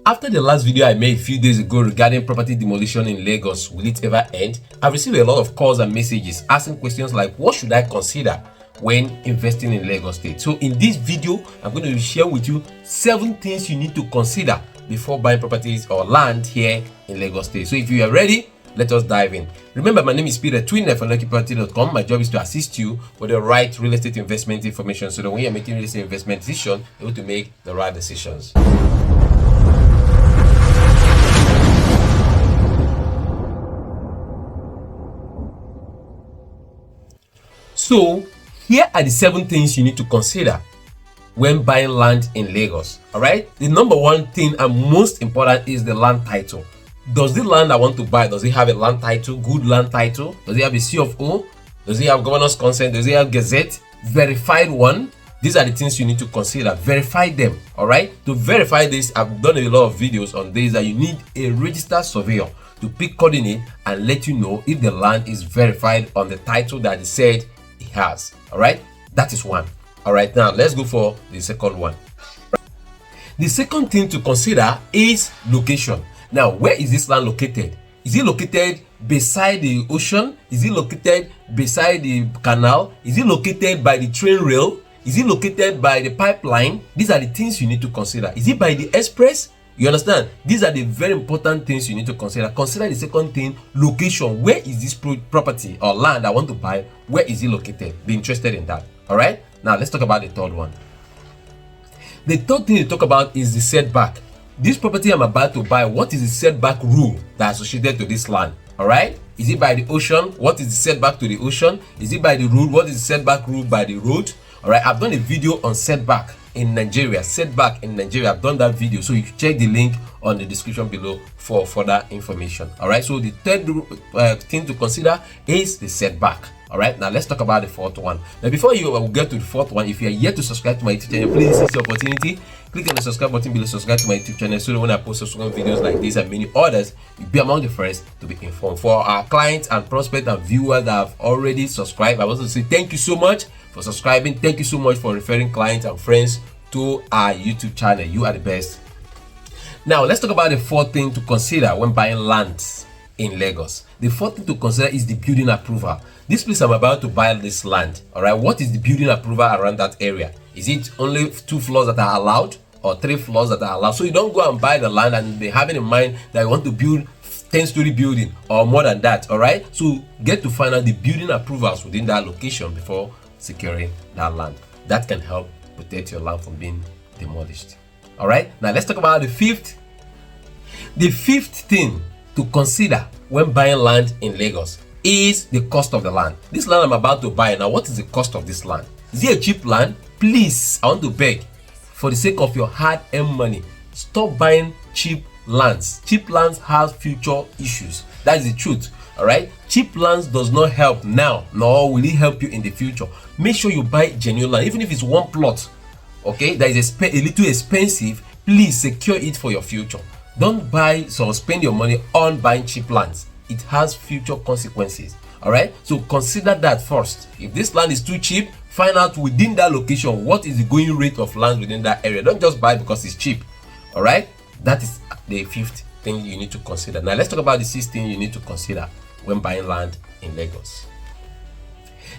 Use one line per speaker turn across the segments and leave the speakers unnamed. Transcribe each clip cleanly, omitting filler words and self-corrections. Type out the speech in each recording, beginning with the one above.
After the last video I made a few days ago regarding property demolition in Lagos, will it ever end? I've received a lot of calls and messages asking questions like, what should I consider when investing in Lagos State? So in this video, I'm going to share with you 7 things you need to consider before buying properties or land here in Lagos State. So if you are ready, let us dive in. Remember, my name is Peter, twinner from LekkiProperty.com. My job is to assist you with the right real estate investment information so that when you're making real estate investment decision, you're able to make the right decisions. So here are the 7 things you need to consider when buying land in Lagos. All right, the number 1 thing and most important is the land title. Does the land I want to buy, does it have a land title, good land title? Does it have a C of O? Does it have governor's consent? Does it have gazette? Verified one? These are the things you need to consider. Verify them. All right, to verify this, I've done a lot of videos on this, that you need a registered surveyor to pick coordinate and let you know if the land is verified on the title that it said it has. All right, that is one. All right, now let's go for the second one. The second thing to consider is location. Now, where is this land located? Is it located beside the ocean? Is it located beside the canal? Is it located by the train rail? Is it located by the pipeline? These are the things you need to consider. Is it by the express? You understand? These are the very important things you need to consider. Consider the second thing, location. Where is this property or land I want to buy? Where is it located? Be interested in that. All right? Now, let's talk about the third one. The third thing to talk about is the setback. This property I'm about to buy, what is the setback rule that's associated to this land? All right, is it by the ocean? What is the setback to the ocean? Is it by the road? What is the setback rule by the road? All right, I've done a video on setback in Nigeria. Setback in Nigeria, I've done that video, so you can check the link on the description below for further information. All right, so the third thing to consider is the setback. All right, now let's talk about the fourth one. Now, before you get to the fourth one, if you are yet to subscribe to my YouTube channel, please seize the opportunity. Click on the subscribe button below, subscribe to my YouTube channel, so that when I post subsequent videos like this and many others, you'll be among the first to be informed. For our clients and prospects and viewers that have already subscribed, I want to say thank you so much for subscribing. Thank you so much for referring clients and friends to our YouTube channel. You are the best. Now, let's talk about the fourth thing to consider when buying land in Lagos. The fourth thing to consider is the building approval. This place I'm about to buy this land, all right, what is the building approval around that area? Is it only 2 floors that are allowed or 3 floors that are allowed? So you don't go and buy the land and be having in mind that you want to build 10-story building or more than that. All right, so get to find out the building approvals within that location before securing that land. That can help protect your land from being demolished. All right, now let's talk about the fifth thing to consider when buying land in Lagos is the cost of the land. This land I'm about to buy now, what is the cost of this land? Is it a cheap land? Please, I want to beg, for the sake of your hard-earned money, stop buying cheap lands. Cheap lands have future issues. That is the truth. All right, cheap lands does not help now, nor will it help you in the future. Make sure you buy genuine land, even if it's one plot, okay, that is a little expensive. Please secure it for your future. Don't buy or spend your money on buying cheap lands. It has future consequences. All right, so consider that first. If this land is too cheap, find out within that location what is the going rate of land within that area. Don't just buy because it's cheap. All right, that is the fifth thing you need to consider. Now let's talk about the sixth thing you need to consider when buying land in Lagos.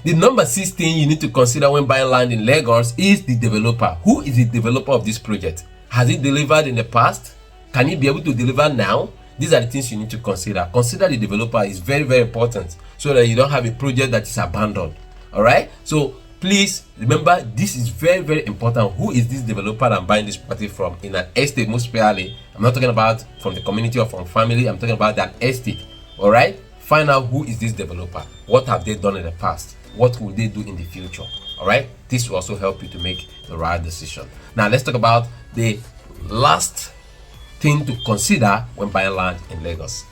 The number 6 thing you need to consider when buying land in Lagos is the developer. Who is the developer of this project? Has it delivered in the past? Can it be able to deliver now? These are the things you need to consider. Consider the developer is very, very important so that you don't have a project that is abandoned. All right, so please remember, this is very, very important. Who is this developer I'm buying this property from in an estate? Most especially, I'm not talking about from the community or from family. I'm talking about that estate. All right, find out who is this developer. What have they done in the past? What will they do in the future? All right, this will also help you to make the right decision. Now let's talk about the last thing to consider when buying land in Lagos.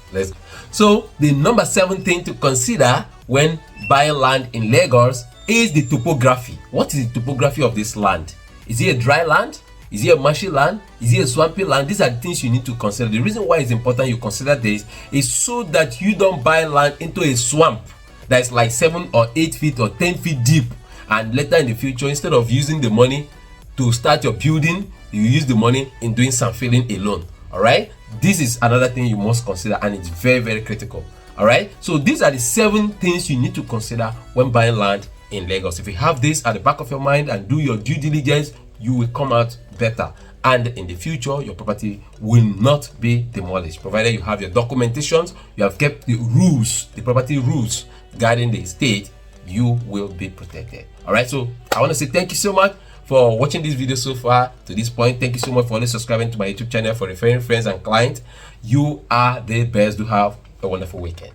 So the number 7 thing to consider when buying land in Lagos is the topography. What is the topography of this land? Is it a dry land? Is it a marshy land? Is it a swampy land? These are the things you need to consider. The reason why it's important you consider this is so that you don't buy land into a swamp that is like 7 or 8 feet or 10 feet deep, and later in the future, instead of using the money to start your building, you use the money in doing some filling alone. All right, this is another thing you must consider, and it's very, very critical. All right, so these are the 7 things you need to consider when buying land in Lagos. If you have this at the back of your mind and do your due diligence, you will come out better, and in the future your property will not be demolished, provided you have your documentations, you have kept the rules, the property rules guiding the estate. You will be protected. All right, so I want to say thank you so much for watching this video so far to this point. Thank you so much for always subscribing to my YouTube channel, for referring friends and clients. You are the best. Do have a wonderful weekend.